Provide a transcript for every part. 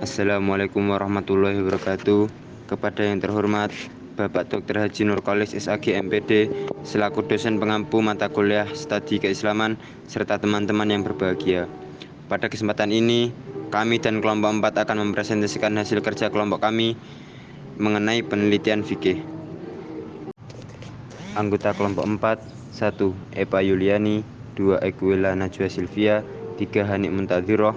Assalamualaikum warahmatullahi wabarakatuh. Kepada yang terhormat Bapak Dr. Haji Nur Kholis SAG MPD selaku dosen pengampu mata kuliah Studi Keislaman serta teman-teman yang berbahagia. Pada kesempatan ini, kami dan kelompok 4 akan mempresentasikan hasil kerja kelompok kami mengenai penelitian fikih. Anggota kelompok 4: 1. Epa Yuliani, 2. Ekuela Najwa Silvia, 3. Hanik Muntadhiroh,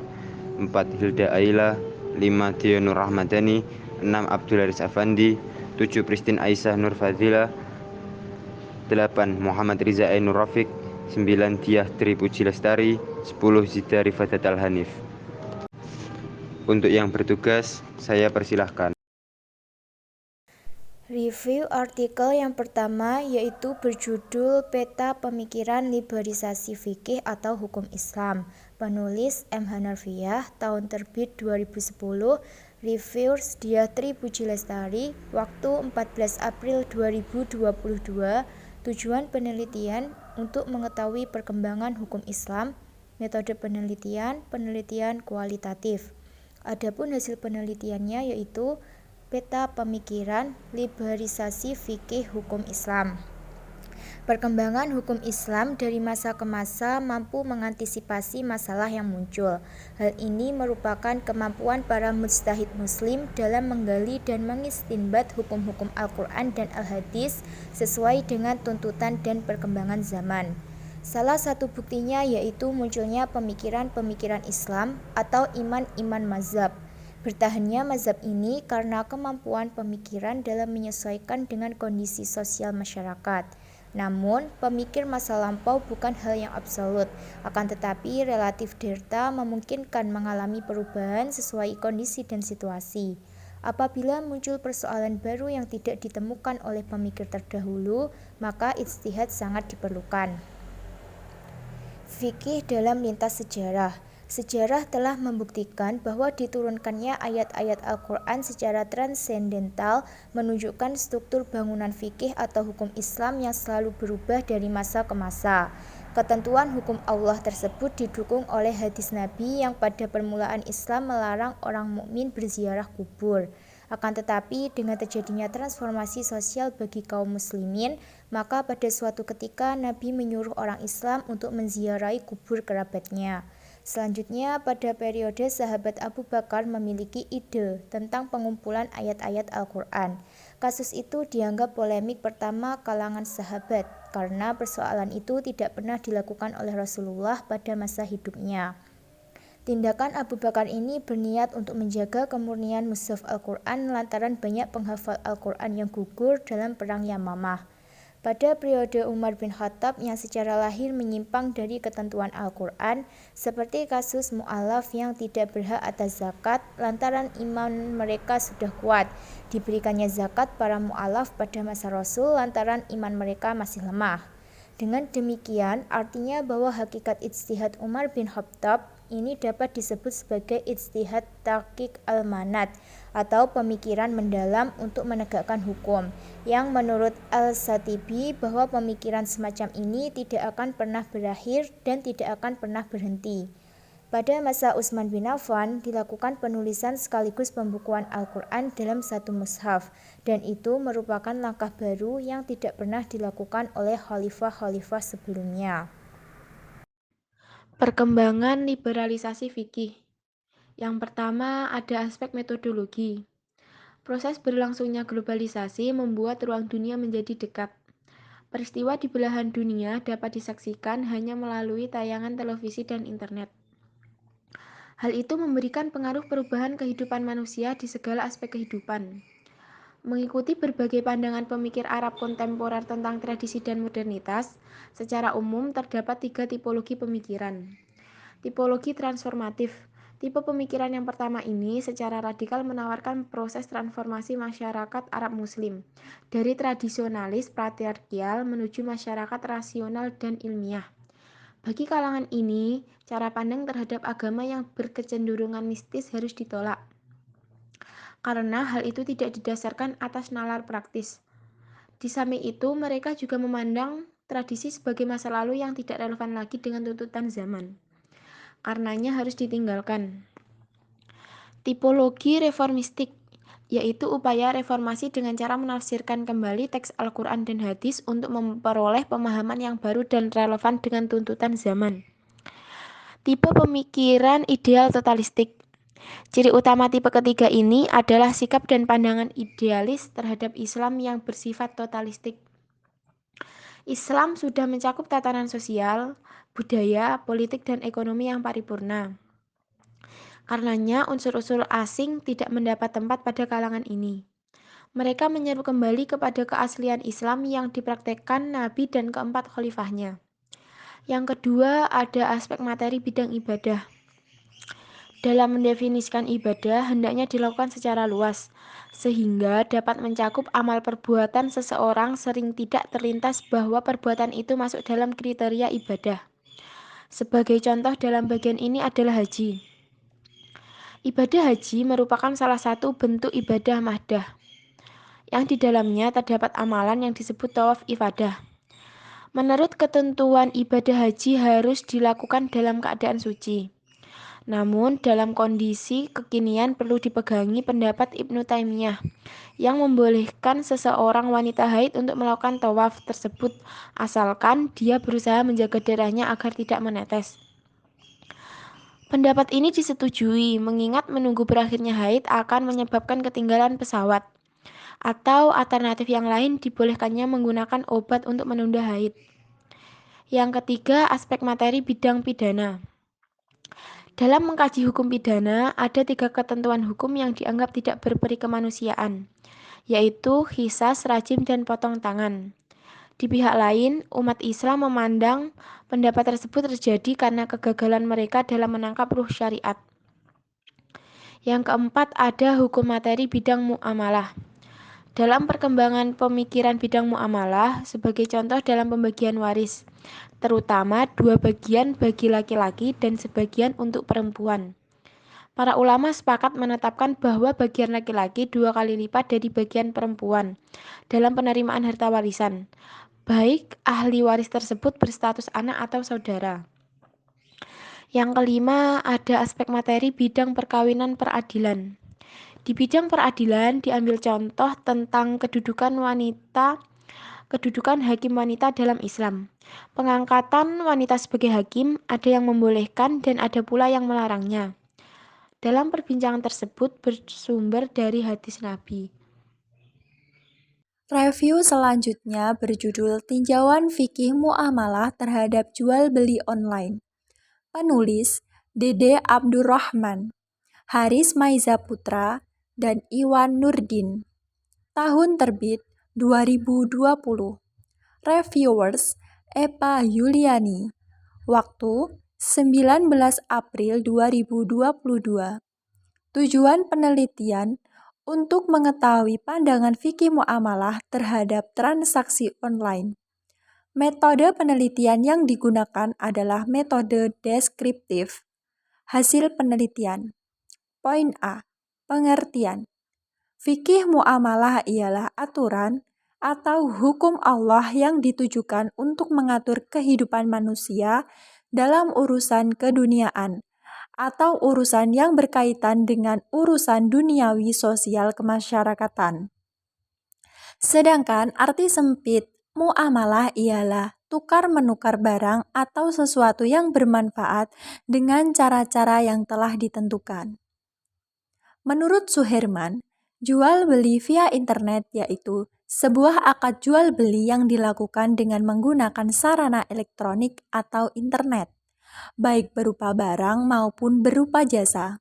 4. Hilda Aila, 5. Dio Nur Rahmadani, 6. Abdul Haris Afandi, 7. Pristin Aisyah Nur Fadila, 8. Muhammad Riza Ainur Rafiq, 9. Diah Tri Puji Lestari, 10. Zida Rifadat Al-Hanif. Untuk yang bertugas, saya persilahkan. Review artikel yang pertama yaitu berjudul Peta Pemikiran Liberalisasi Fikih atau Hukum Islam. Penulis M. Hanafiyah, tahun terbit 2010, reviewers Diah Tri Puji Lestari, waktu 14 April 2022. Tujuan penelitian untuk mengetahui perkembangan hukum Islam, metode penelitian kualitatif. Adapun hasil penelitiannya yaitu Peta Pemikiran Liberalisasi Fikih Hukum Islam. Perkembangan hukum Islam dari masa ke masa mampu mengantisipasi masalah yang muncul. Hal ini merupakan kemampuan para mujtahid muslim dalam menggali dan mengistinbat hukum-hukum Al-Quran dan Al-Hadis sesuai dengan tuntutan dan perkembangan zaman. Salah satu buktinya yaitu munculnya pemikiran-pemikiran Islam atau iman-iman mazhab. Bertahannya mazhab ini karena kemampuan pemikiran dalam menyesuaikan dengan kondisi sosial masyarakat. Namun, pemikir masa lampau bukan hal yang absolut, akan tetapi relatif delta memungkinkan mengalami perubahan sesuai kondisi dan situasi. Apabila muncul persoalan baru yang tidak ditemukan oleh pemikir terdahulu, maka ijtihad sangat diperlukan. Fikih dalam lintas sejarah. Sejarah telah membuktikan bahwa diturunkannya ayat-ayat Al-Quran secara transendental menunjukkan struktur bangunan fikih atau hukum Islam yang selalu berubah dari masa ke masa. Ketentuan hukum Allah tersebut didukung oleh hadis Nabi yang pada permulaan Islam melarang orang mukmin berziarah kubur. Akan tetapi dengan terjadinya transformasi sosial bagi kaum muslimin, maka pada suatu ketika Nabi menyuruh orang Islam untuk menziarahi kubur kerabatnya. Selanjutnya, pada periode sahabat Abu Bakar memiliki ide tentang pengumpulan ayat-ayat Al-Quran. Kasus itu dianggap polemik pertama kalangan sahabat, karena persoalan itu tidak pernah dilakukan oleh Rasulullah pada masa hidupnya. Tindakan Abu Bakar ini berniat untuk menjaga kemurnian mushaf Al-Quran lantaran banyak penghafal Al-Quran yang gugur dalam perang Yamamah. Pada periode Umar bin Khattab yang secara lahir menyimpang dari ketentuan Al-Quran, seperti kasus mu'alaf yang tidak berhak atas zakat lantaran iman mereka sudah kuat, diberikannya zakat para mu'alaf pada masa Rasul lantaran iman mereka masih lemah. Dengan demikian, artinya bahwa hakikat ijtihad Umar bin Khattab ini dapat disebut sebagai ijtihad tahqiq al-manat atau pemikiran mendalam untuk menegakkan hukum, yang menurut Al-Shatibi bahwa pemikiran semacam ini tidak akan pernah berakhir dan tidak akan pernah berhenti. Pada masa Utsman bin Affan dilakukan penulisan sekaligus pembukuan Al-Quran dalam satu mushaf, dan itu merupakan langkah baru yang tidak pernah dilakukan oleh khalifah-khalifah sebelumnya. Perkembangan liberalisasi fikih. Yang pertama ada aspek metodologi. Proses berlangsungnya globalisasi membuat ruang dunia menjadi dekat. Peristiwa di belahan dunia dapat disaksikan hanya melalui tayangan televisi dan internet. Hal itu memberikan pengaruh perubahan kehidupan manusia di segala aspek kehidupan. Mengikuti berbagai pandangan pemikir Arab kontemporer tentang tradisi dan modernitas, secara umum terdapat 3 tipologi pemikiran. Tipologi transformatif. Tipe pemikiran yang pertama ini secara radikal menawarkan proses transformasi masyarakat Arab Muslim dari tradisionalis patriarkial menuju masyarakat rasional dan ilmiah. Bagi kalangan ini, cara pandang terhadap agama yang berkecenderungan mistis harus ditolak, karena hal itu tidak didasarkan atas nalar praktis. Di samping itu, mereka juga memandang tradisi sebagai masa lalu yang tidak relevan lagi dengan tuntutan zaman. Karenanya harus ditinggalkan. Tipologi reformistik, yaitu upaya reformasi dengan cara menafsirkan kembali teks Al-Quran dan hadis untuk memperoleh pemahaman yang baru dan relevan dengan tuntutan zaman. Tipe pemikiran ideal totalistik. Ciri utama tipe ketiga ini adalah sikap dan pandangan idealis terhadap Islam yang bersifat totalistik. Islam sudah mencakup tatanan sosial, budaya, politik, dan ekonomi yang paripurna. Karenanya, unsur-unsur asing tidak mendapat tempat pada kalangan ini. Mereka menyeru kembali kepada keaslian Islam yang dipraktekkan Nabi dan keempat khalifahnya. Yang kedua, ada aspek materi bidang ibadah. Dalam mendefinisikan ibadah, hendaknya dilakukan secara luas, sehingga dapat mencakup amal perbuatan seseorang sering tidak terlintas bahwa perbuatan itu masuk dalam kriteria ibadah. Sebagai contoh dalam bagian ini adalah haji. Ibadah haji merupakan salah satu bentuk ibadah mahdah, yang di dalamnya terdapat amalan yang disebut tawaf ifadah. Menurut ketentuan ibadah haji harus dilakukan dalam keadaan suci. Namun dalam kondisi kekinian perlu dipegangi pendapat Ibnu Taimiyah yang membolehkan seseorang wanita haid untuk melakukan tawaf tersebut asalkan dia berusaha menjaga darahnya agar tidak menetes. Pendapat ini disetujui mengingat menunggu berakhirnya haid akan menyebabkan ketinggalan pesawat. Atau alternatif yang lain dibolehkannya menggunakan obat untuk menunda haid. Yang ketiga, aspek materi bidang pidana. Dalam mengkaji hukum pidana, ada 3 ketentuan hukum yang dianggap tidak berperi kemanusiaan, yaitu qisas, rajim, dan potong tangan. Di pihak lain, umat Islam memandang pendapat tersebut terjadi karena kegagalan mereka dalam menangkap ruh syariat. Yang keempat, ada hukum materi bidang muamalah. Dalam perkembangan pemikiran bidang muamalah, sebagai contoh dalam pembagian waris, terutama 2 bagian bagi laki-laki dan sebagian untuk perempuan. Para ulama sepakat menetapkan bahwa bagian laki-laki 2 kali lipat dari bagian perempuan dalam penerimaan harta warisan, baik ahli waris tersebut berstatus anak atau saudara. Yang kelima, ada aspek materi bidang perkawinan peradilan. Di bidang peradilan diambil contoh tentang kedudukan hakim wanita dalam Islam. Pengangkatan wanita sebagai hakim ada yang membolehkan dan ada pula yang melarangnya. Dalam perbincangan tersebut bersumber dari hadis Nabi. Review selanjutnya berjudul Tinjauan Fikih Muamalah terhadap Jual Beli Online. Penulis Dede Abdurrahman, Haris Maiza Putra, dan Iwan Nurdin. Tahun terbit 2020. Reviewers Epa Yuliani. Waktu 19 April 2022. Tujuan penelitian untuk mengetahui pandangan fikih muamalah terhadap transaksi online. Metode penelitian yang digunakan adalah metode deskriptif. Hasil penelitian. Poin A. Pengertian. Fikih muamalah ialah aturan atau hukum Allah yang ditujukan untuk mengatur kehidupan manusia dalam urusan keduniaan atau urusan yang berkaitan dengan urusan duniawi sosial kemasyarakatan. Sedangkan arti sempit muamalah ialah tukar-menukar barang atau sesuatu yang bermanfaat dengan cara-cara yang telah ditentukan. Menurut Suherman, jual beli via internet yaitu sebuah akad jual beli yang dilakukan dengan menggunakan sarana elektronik atau internet, baik berupa barang maupun berupa jasa.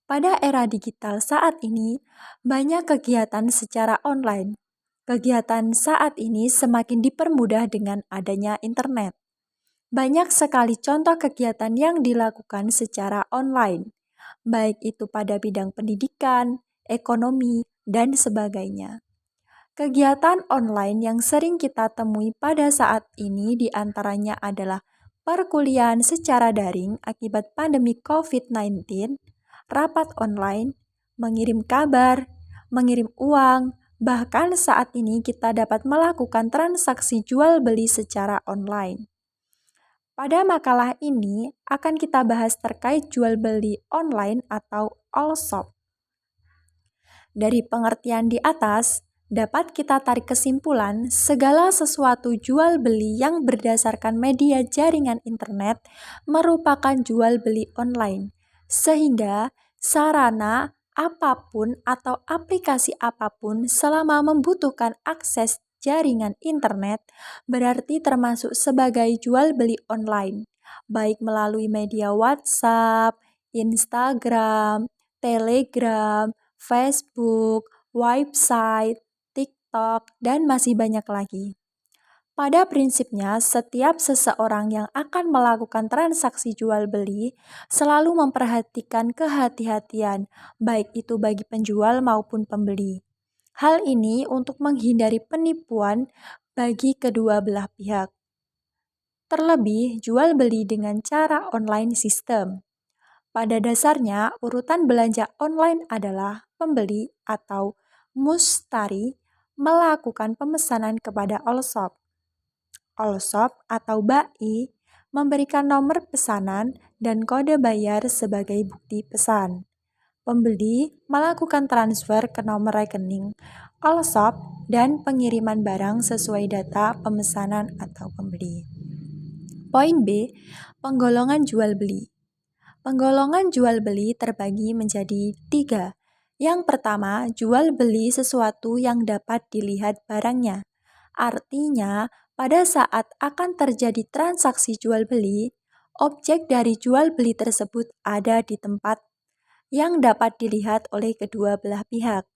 Pada era digital saat ini, banyak kegiatan secara online. Kegiatan saat ini semakin dipermudah dengan adanya internet. Banyak sekali contoh kegiatan yang dilakukan secara online, baik itu pada bidang pendidikan, ekonomi, dan sebagainya. Kegiatan online yang sering kita temui pada saat ini diantaranya adalah perkuliahan secara daring akibat pandemi COVID-19, rapat online, mengirim kabar, mengirim uang, bahkan saat ini kita dapat melakukan transaksi jual beli secara online. Pada makalah ini akan kita bahas terkait jual beli online atau all shop. Dari pengertian di atas, dapat kita tarik kesimpulan segala sesuatu jual beli yang berdasarkan media jaringan internet merupakan jual beli online. Sehingga sarana apapun atau aplikasi apapun selama membutuhkan akses jaringan internet berarti termasuk sebagai jual beli online, baik melalui media WhatsApp, Instagram, Telegram, Facebook, website, TikTok, dan masih banyak lagi. Pada prinsipnya, setiap seseorang yang akan melakukan transaksi jual beli selalu memperhatikan kehati-hatian, baik itu bagi penjual maupun pembeli. Hal ini untuk menghindari penipuan bagi kedua belah pihak. Terlebih, jual beli dengan cara online system. Pada dasarnya, urutan belanja online adalah pembeli atau mustari melakukan pemesanan kepada all shop. All shop atau bai memberikan nomor pesanan dan kode bayar sebagai bukti pesan. Pembeli melakukan transfer ke nomor rekening all shop dan pengiriman barang sesuai data pemesanan atau pembeli. Poin B, penggolongan jual beli. Penggolongan jual beli terbagi menjadi 3. Yang pertama, jual beli sesuatu yang dapat dilihat barangnya. Artinya, pada saat akan terjadi transaksi jual beli, objek dari jual beli tersebut ada di tempat yang dapat dilihat oleh kedua belah pihak.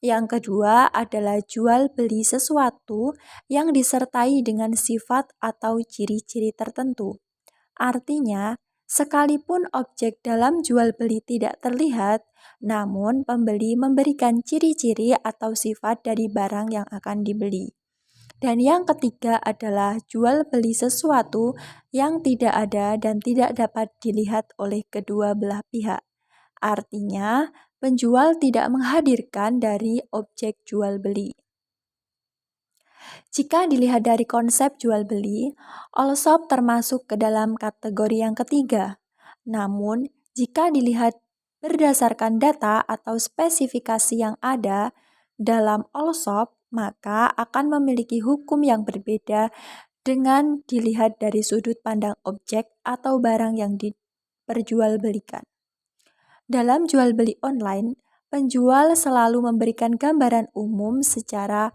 Yang kedua adalah jual beli sesuatu yang disertai dengan sifat atau ciri-ciri tertentu. Artinya, sekalipun objek dalam jual beli tidak terlihat, namun pembeli memberikan ciri-ciri atau sifat dari barang yang akan dibeli. Dan yang ketiga adalah jual beli sesuatu yang tidak ada dan tidak dapat dilihat oleh kedua belah pihak. Artinya, penjual tidak menghadirkan dari objek jual beli. Jika dilihat dari konsep jual beli, all shop termasuk ke dalam kategori yang ketiga. Namun, jika dilihat berdasarkan data atau spesifikasi yang ada dalam all shop, maka akan memiliki hukum yang berbeda dengan dilihat dari sudut pandang objek atau barang yang diperjualbelikan. Dalam jual beli online, penjual selalu memberikan gambaran umum secara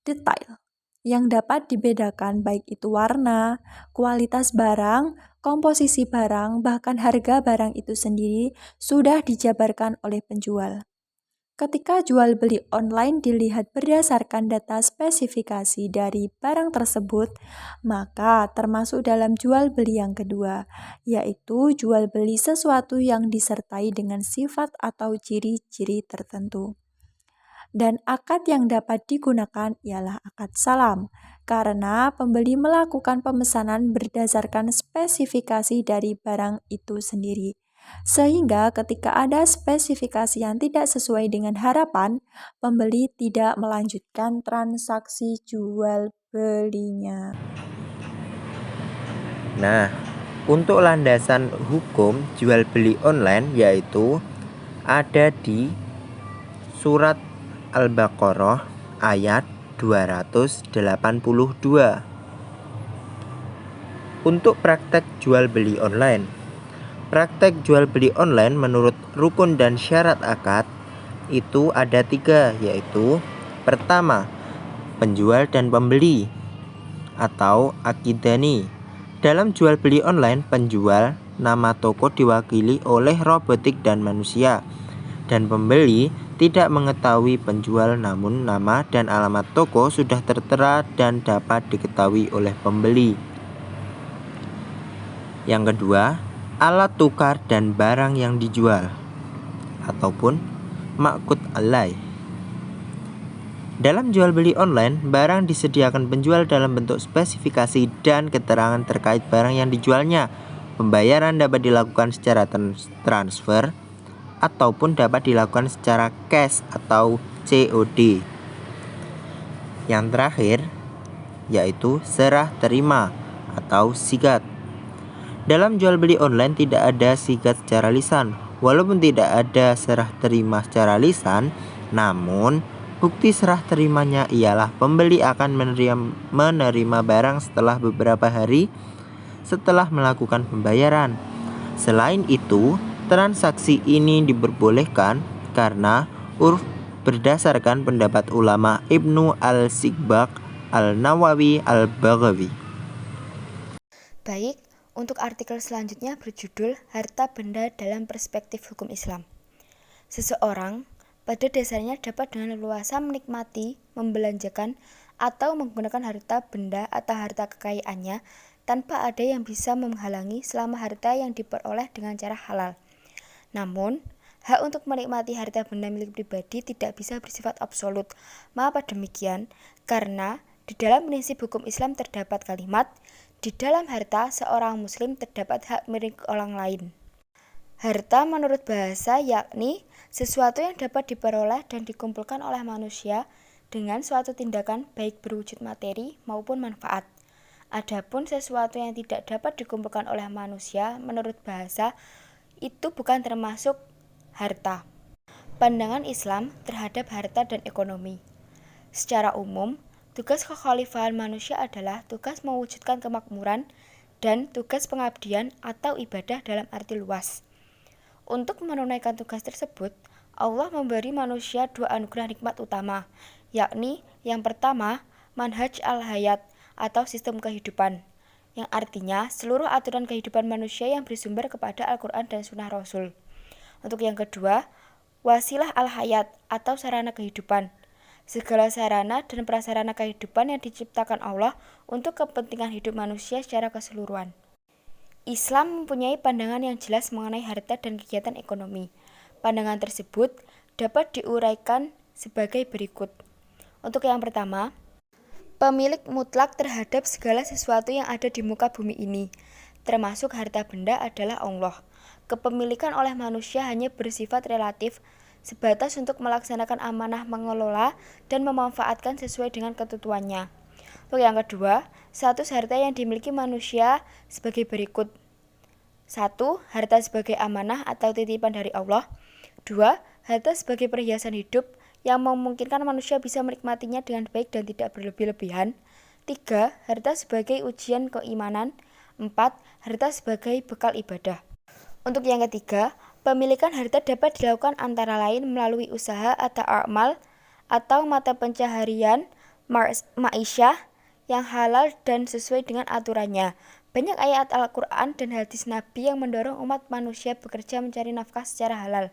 detail yang dapat dibedakan baik itu warna, kualitas barang, komposisi barang, bahkan harga barang itu sendiri sudah dijabarkan oleh penjual. Ketika jual beli online dilihat berdasarkan data spesifikasi dari barang tersebut, maka termasuk dalam jual beli yang kedua, yaitu jual beli sesuatu yang disertai dengan sifat atau ciri-ciri tertentu. Dan akad yang dapat digunakan ialah akad salam, karena pembeli melakukan pemesanan berdasarkan spesifikasi dari barang itu sendiri. Sehingga ketika ada spesifikasi yang tidak sesuai dengan harapan, pembeli tidak melanjutkan transaksi jual belinya. Nah, untuk landasan hukum jual beli online yaitu ada di surat Al-Baqarah ayat 282. Untuk praktek jual beli online. Praktek jual beli online menurut rukun dan syarat akad itu ada 3, yaitu pertama, penjual dan pembeli atau akidani. Dalam jual beli online, penjual nama toko diwakili oleh robotik dan manusia, dan pembeli tidak mengetahui penjual, namun nama dan alamat toko sudah tertera dan dapat diketahui oleh pembeli. Yang kedua, alat tukar dan barang yang dijual ataupun ma'qud alai. Dalam jual beli online, barang disediakan penjual dalam bentuk spesifikasi dan keterangan terkait barang yang dijualnya. Pembayaran dapat dilakukan secara transfer ataupun dapat dilakukan secara cash atau COD. Yang terakhir yaitu serah terima atau sigat. Dalam jual beli online tidak ada sigat secara lisan. Walaupun tidak ada serah terima secara lisan, namun bukti serah terimanya ialah pembeli akan menerima barang setelah beberapa hari setelah melakukan pembayaran. Selain itu, transaksi ini diperbolehkan karena urf berdasarkan pendapat ulama Ibnu al-Sigbaq, al-Nawawi, al-Baghawi. Baik, untuk artikel selanjutnya berjudul Harta Benda dalam Perspektif Hukum Islam. Seseorang pada dasarnya dapat dengan leluasa menikmati, membelanjakan, atau menggunakan harta benda atau harta kekayaannya tanpa ada yang bisa menghalangi selama harta yang diperoleh dengan cara halal. Namun, hak untuk menikmati harta benda milik pribadi tidak bisa bersifat absolut. Mengapa demikian? Karena di dalam prinsip hukum Islam terdapat kalimat, di dalam harta seorang muslim terdapat hak milik orang lain. Harta menurut bahasa yakni sesuatu yang dapat diperoleh dan dikumpulkan oleh manusia dengan suatu tindakan baik berwujud materi maupun manfaat. Adapun sesuatu yang tidak dapat dikumpulkan oleh manusia menurut bahasa itu bukan termasuk harta. Pandangan Islam terhadap harta dan ekonomi. Secara umum, tugas kekhalifahan manusia adalah tugas mewujudkan kemakmuran dan tugas pengabdian atau ibadah dalam arti luas. Untuk menunaikan tugas tersebut, Allah memberi manusia dua anugerah nikmat utama, yakni yang pertama, manhaj al-hayat atau sistem kehidupan, yang artinya seluruh aturan kehidupan manusia yang bersumber kepada Al-Quran dan Sunnah Rasul. Untuk yang kedua, wasilah al-hayat atau sarana kehidupan, segala sarana dan prasarana kehidupan yang diciptakan Allah untuk kepentingan hidup manusia secara keseluruhan. Islam mempunyai pandangan yang jelas mengenai harta dan kegiatan ekonomi. Pandangan tersebut dapat diuraikan sebagai berikut. Untuk yang pertama, pemilik mutlak terhadap segala sesuatu yang ada di muka bumi ini, termasuk harta benda adalah Allah. Kepemilikan oleh manusia hanya bersifat relatif, sebatas untuk melaksanakan amanah mengelola dan memanfaatkan sesuai dengan ketentuannya. Untuk yang kedua, status harta yang dimiliki manusia sebagai berikut. 1. Harta sebagai amanah atau titipan dari Allah. 2. Harta sebagai perhiasan hidup yang memungkinkan manusia bisa menikmatinya dengan baik dan tidak berlebih-lebihan. 3. Harta sebagai ujian keimanan. 4. Harta sebagai bekal ibadah. Untuk yang ketiga, pemilikan harta dapat dilakukan antara lain melalui usaha atau amal atau mata pencaharian ma'isyah yang halal dan sesuai dengan aturannya. Banyak ayat Al-Quran dan hadis Nabi yang mendorong umat manusia bekerja mencari nafkah secara halal.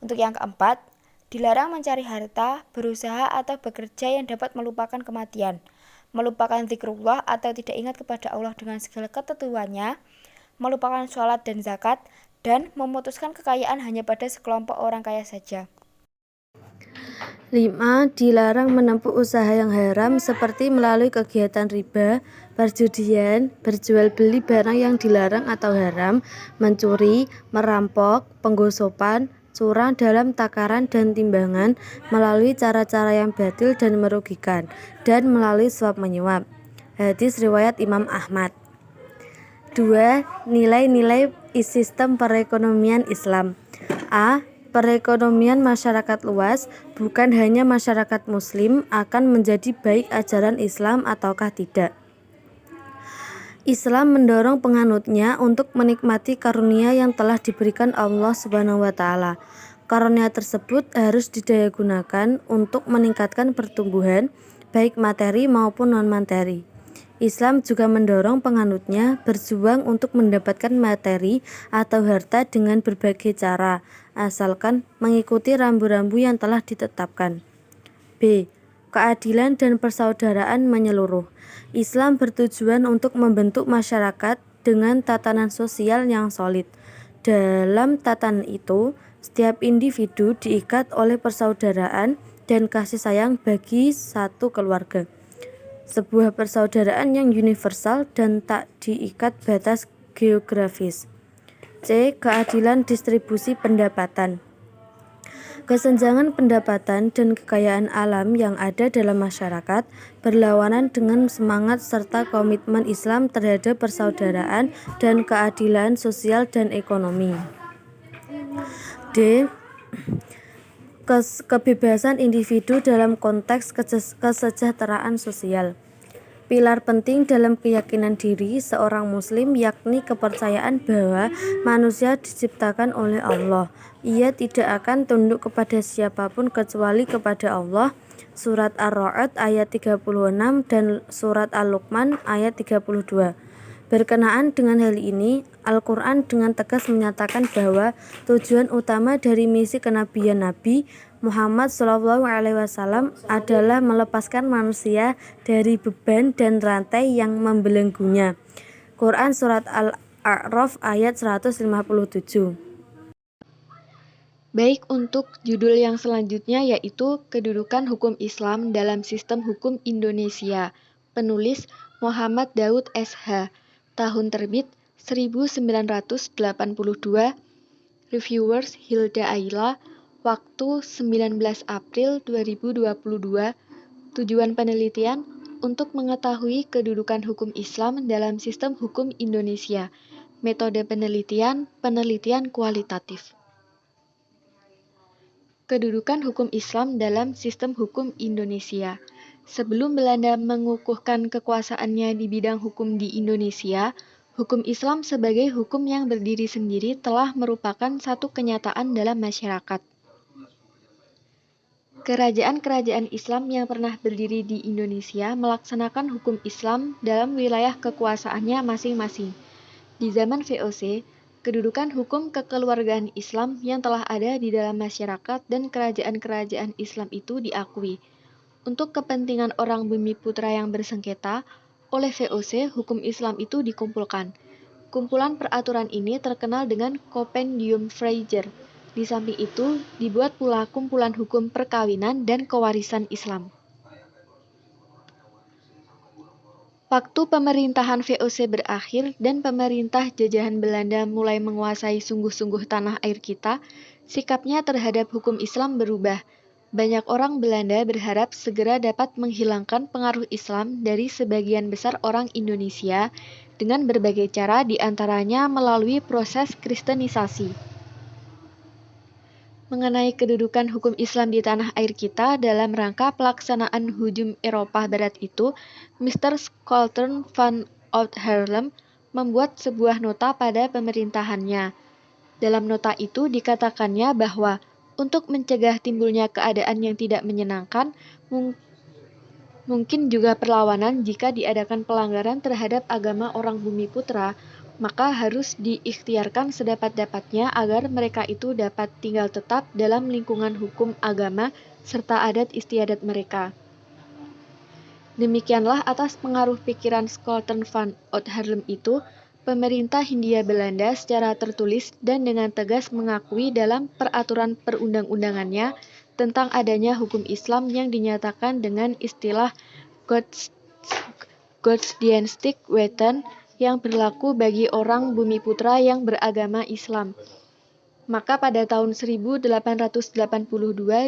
Untuk yang keempat, dilarang mencari harta, berusaha atau bekerja yang dapat melupakan kematian, melupakan zikrullah atau tidak ingat kepada Allah dengan segala ketentuannya, melupakan sholat dan zakat, dan memutuskan kekayaan hanya pada sekelompok orang kaya saja. 5. Dilarang menempuh usaha yang haram seperti melalui kegiatan riba, perjudian, berjual beli barang yang dilarang atau haram, mencuri, merampok, penggosopan, curang dalam takaran dan timbangan, melalui cara-cara yang batil dan merugikan, dan melalui suap menyuap. Hadis riwayat Imam Ahmad. 2. Nilai-nilai sistem perekonomian Islam. A. Perekonomian masyarakat luas, bukan hanya masyarakat muslim, akan menjadi baik ajaran Islam ataukah tidak. Islam mendorong penganutnya untuk menikmati karunia yang telah diberikan Allah Subhanahu wa Ta'ala. Karunia tersebut harus didayagunakan untuk meningkatkan pertumbuhan, baik materi maupun non-materi. Islam juga mendorong penganutnya berjuang untuk mendapatkan materi atau harta dengan berbagai cara, asalkan mengikuti rambu-rambu yang telah ditetapkan. B. Keadilan dan persaudaraan menyeluruh. Islam bertujuan untuk membentuk masyarakat dengan tatanan sosial yang solid. Dalam tatanan itu, setiap individu diikat oleh persaudaraan dan kasih sayang bagi satu keluarga. Sebuah persaudaraan yang universal dan tak diikat batas geografis. C. Keadilan distribusi pendapatan. Kesenjangan pendapatan dan kekayaan alam yang ada dalam masyarakat berlawanan dengan semangat serta komitmen Islam terhadap persaudaraan dan keadilan sosial dan ekonomi. D. Kebebasan individu dalam konteks kesejahteraan sosial. Pilar penting dalam keyakinan diri seorang muslim yakni kepercayaan bahwa manusia diciptakan oleh Allah. Ia tidak akan tunduk kepada siapapun kecuali kepada Allah. Surat Ar-Ra'd ayat 36 dan surat Al-Luqman ayat 32. Berkenaan dengan hal ini, Al-Quran dengan tegas menyatakan bahwa tujuan utama dari misi kenabian Nabi Muhammad SAW adalah melepaskan manusia dari beban dan rantai yang membelenggunya. Quran Surat Al-A'raf ayat 157. Baik, untuk judul yang selanjutnya yaitu Kedudukan Hukum Islam dalam Sistem Hukum Indonesia. Penulis Muhammad Daud SH. Tahun terbit 1982. Reviewers Hilda Aila. Waktu 19 April 2022. Tujuan penelitian untuk mengetahui kedudukan hukum Islam dalam sistem hukum Indonesia. Metode penelitian kualitatif. Kedudukan hukum Islam dalam sistem hukum Indonesia. Sebelum Belanda mengukuhkan kekuasaannya di bidang hukum di Indonesia, hukum Islam sebagai hukum yang berdiri sendiri telah merupakan satu kenyataan dalam masyarakat. Kerajaan-kerajaan Islam yang pernah berdiri di Indonesia melaksanakan hukum Islam dalam wilayah kekuasaannya masing-masing. Di zaman VOC, kedudukan hukum kekeluargaan Islam yang telah ada di dalam masyarakat dan kerajaan-kerajaan Islam itu diakui. Untuk kepentingan orang bumi putra yang bersengketa, oleh VOC hukum Islam itu dikumpulkan. Kumpulan peraturan ini terkenal dengan Compendium Fraser. Di samping itu, dibuat pula kumpulan hukum perkawinan dan kewarisan Islam. Waktu pemerintahan VOC berakhir dan pemerintah jajahan Belanda mulai menguasai sungguh-sungguh tanah air kita, sikapnya terhadap hukum Islam berubah. Banyak orang Belanda berharap segera dapat menghilangkan pengaruh Islam dari sebagian besar orang Indonesia dengan berbagai cara, diantaranya melalui proses kristenisasi. Mengenai kedudukan hukum Islam di tanah air kita dalam rangka pelaksanaan hujum Eropa Barat itu, Mr. Scholten van Oud-Haarlem membuat sebuah nota pada pemerintahannya. Dalam nota itu dikatakannya bahwa untuk mencegah timbulnya keadaan yang tidak menyenangkan, mungkin juga perlawanan jika diadakan pelanggaran terhadap agama orang bumi putra, maka harus diikhtiarkan sedapat-dapatnya agar mereka itu dapat tinggal tetap dalam lingkungan hukum agama serta adat istiadat mereka. Demikianlah atas pengaruh pikiran Scholten van Oud-Haarlem itu, pemerintah Hindia Belanda secara tertulis dan dengan tegas mengakui dalam peraturan perundang-undangannya tentang adanya hukum Islam yang dinyatakan dengan istilah Godsdienstig Wetten yang berlaku bagi orang bumi putra yang beragama Islam. Maka pada tahun 1882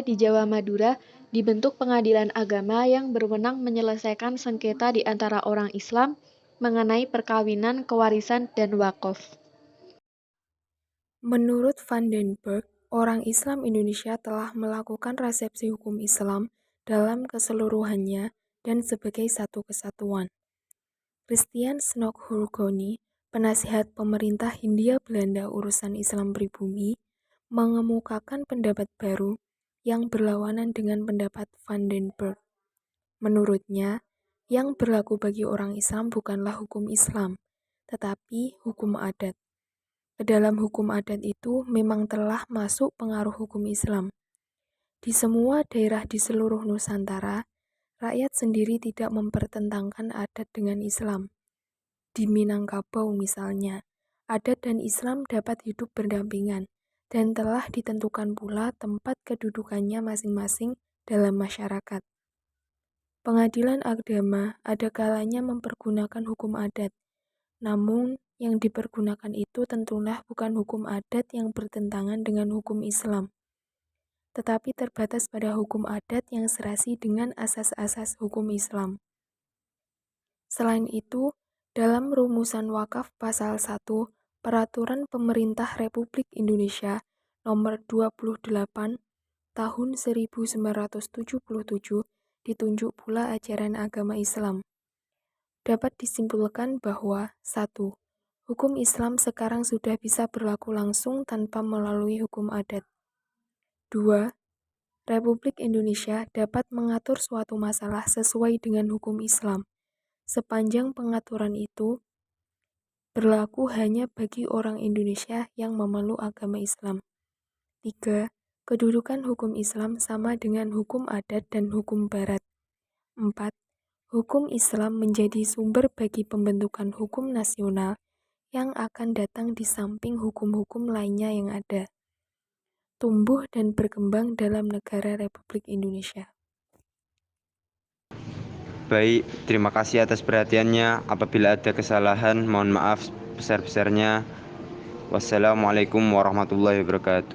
di Jawa Madura dibentuk pengadilan agama yang berwenang menyelesaikan sengketa di antara orang Islam mengenai perkawinan, kewarisan, dan wakaf. Menurut Van den Berg, orang Islam Indonesia telah melakukan resepsi hukum Islam dalam keseluruhannya dan sebagai satu kesatuan. Christian Snoeck-Hurgoni, penasihat pemerintah Hindia Belanda urusan Islam pribumi, mengemukakan pendapat baru yang berlawanan dengan pendapat Van den Berg. Menurutnya, yang berlaku bagi orang Islam bukanlah hukum Islam, tetapi hukum adat. Ke dalam hukum adat itu memang telah masuk pengaruh hukum Islam. Di semua daerah di seluruh Nusantara, rakyat sendiri tidak mempertentangkan adat dengan Islam. Di Minangkabau misalnya, adat dan Islam dapat hidup berdampingan dan telah ditentukan pula tempat kedudukannya masing-masing dalam masyarakat. Pengadilan agama ada kalanya mempergunakan hukum adat, namun yang dipergunakan itu tentulah bukan hukum adat yang bertentangan dengan hukum Islam. tetapi terbatas pada hukum adat yang serasi dengan asas-asas hukum Islam. Selain itu, dalam rumusan wakaf pasal 1 Peraturan Pemerintah Republik Indonesia Nomor 28 Tahun 1977 ditunjuk pula ajaran agama Islam. Dapat disimpulkan bahwa 1. Hukum Islam sekarang sudah bisa berlaku langsung tanpa melalui hukum adat. 2. Republik Indonesia dapat mengatur suatu masalah sesuai dengan hukum Islam, sepanjang pengaturan itu berlaku hanya bagi orang Indonesia yang memeluk agama Islam. 3. Kedudukan hukum Islam sama dengan hukum adat dan hukum barat. 4. Hukum Islam menjadi sumber bagi pembentukan hukum nasional yang akan datang di samping hukum-hukum lainnya yang ada, tumbuh dan berkembang dalam negara Republik Indonesia. Baik, terima kasih atas perhatiannya. Apabila ada kesalahan, mohon maaf sebesar-besarnya. Wassalamualaikum warahmatullahi wabarakatuh.